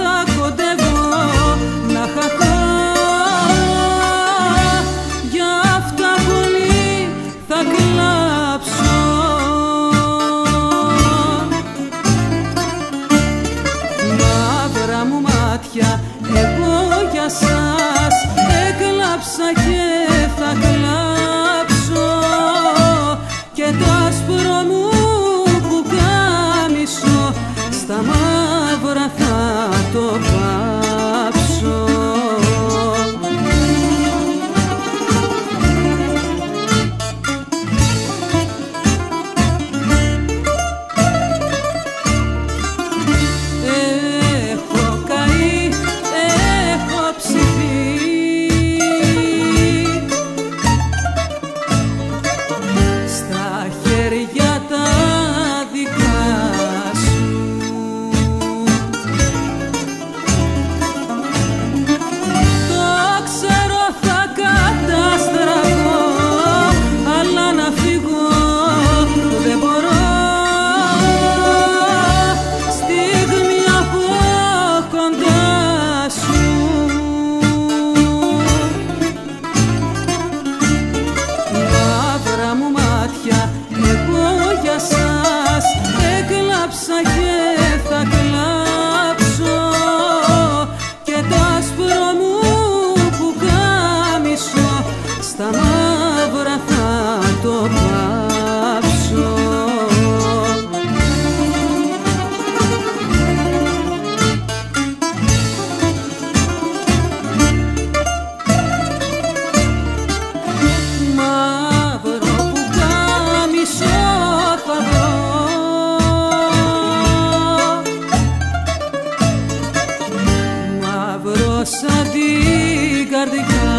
θα κοντεύω να χαθώ. Για αυτά πολύ θα κλάψω. Μαύρα μου μάτια, εγώ για σας έκλαψα και θα κλάψω. Και το άσπρο μου πουκάμισο στα μαύρα θα το βάψω. Έχω καεί, έχω ψηθεί, στα χέρια τα δικά σου. Το ξέρω θα καταστραφώ, αλλά να φύγω δεν μπορώ. Στιγμή από κοντά σου. Μαύρα μου μάτια, εγώ για σας έκλαψα και θα κλάψω. Και το άσπρο μου πουκάμισο στα μαύρα θα το βάψω. Μαύρο πουκάμισο θα βρω, μαύρο σαν την καρδιά